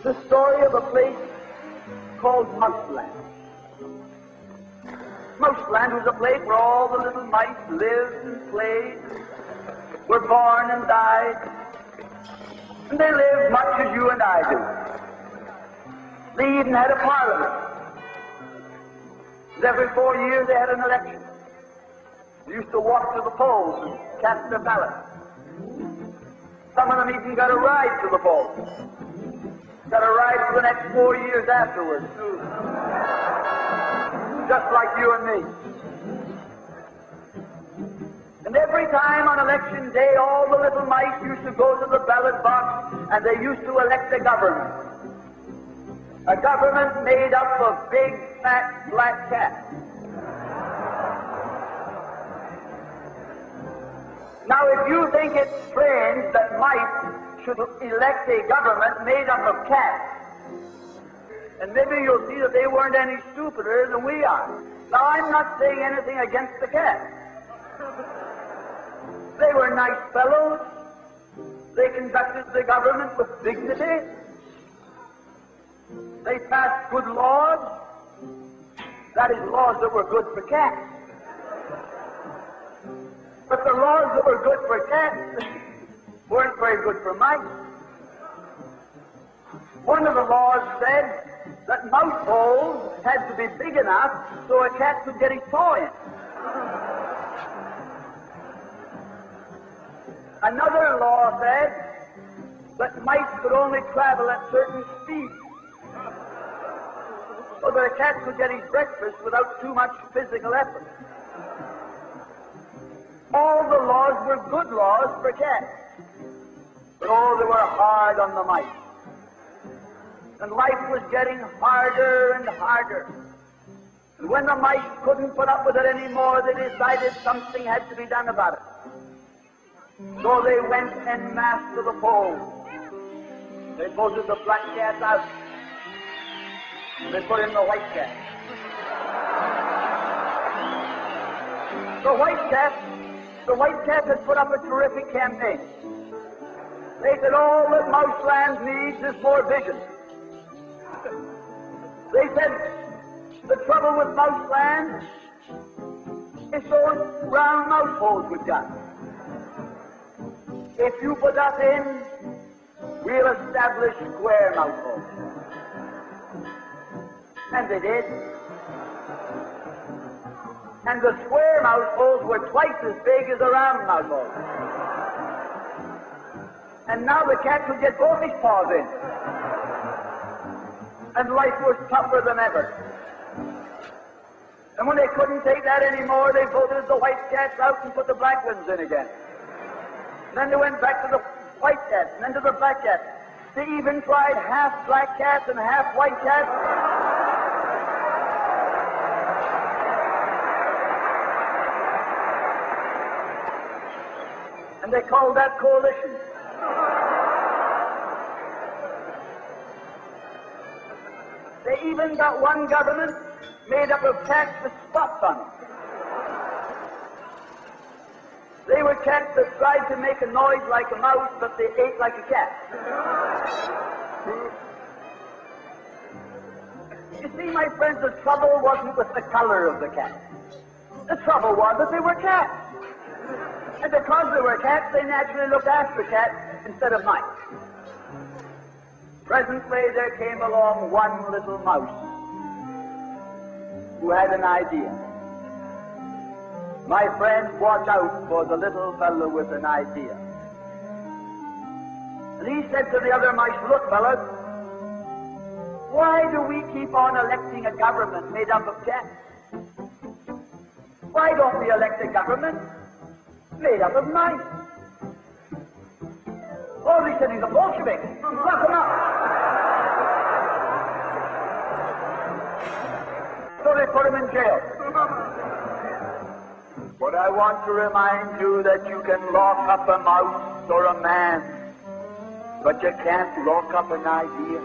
It's the story of a place called Mouseland. Mouseland was a place where all the little mice lived and played, were born and died, and they lived much as you and I do. They even had a parliament. Every 4 years they had an election. They used to walk to the polls and cast their ballot. Some of them even got a ride to the polls. Got a ride for the next 4 years afterwards, too. Just like you and me. And every time on election day, all the little mice used to go to the ballot box and they used to elect a government. A government made up of big, fat, black cats. Now, if you think it's strange that mice should elect a government made up of cats, and maybe you'll see that they weren't any stupider than we are. Now, I'm not saying anything against the cats. They were nice fellows. They conducted the government with dignity. They passed good laws. That is, laws that were good for cats. But the laws that were good for cats weren't very good for mice. One of the laws said that mouse holes had to be big enough so a cat could get his paw in. Another law said that mice could only travel at certain speeds so that a cat could get his breakfast without too much physical effort. All the laws were good laws for cats, but oh, they were hard on the mice. And life was getting harder and harder. And when the mice couldn't put up with it anymore, they decided something had to be done about it. So they went en masse to the polls. They voted the black cat out. They put in the white cat. The white cat had put up a terrific campaign. They said all that Mouseland needs is more vision. They said the trouble with Mouseland is those round mouse holes we've got. If you put us in, we'll establish square mouse holes. And they did. And the square mouse holes were twice as big as the round mouse holes. And now the cat could get both his paws in. And life was tougher than ever. And when they couldn't take that anymore, they voted the white cats out and put the black ones in again. And then they went back to the white cats, and then to the black cats. They even tried half black cats and half white cats. And they called that coalition. They even got one government made up of cats with spots on it. They were cats that tried to make a noise like a mouse, but they ate like a cat. You see, my friends, the trouble wasn't with the color of the cat. The trouble was that they were cats. And because they were cats, they naturally looked after cats instead of mice. Presently, there came along one little mouse who had an idea. My friends, watch out for the little fellow with an idea. And he said to the other mice, look, fellas, why do we keep on electing a government made up of cats? Why don't we elect a government made up of mice? Oh, he said he's a Bolshevik. Lock him up. So they put him in jail. But I want to remind you that you can lock up a mouse or a man, but you can't lock up an idea.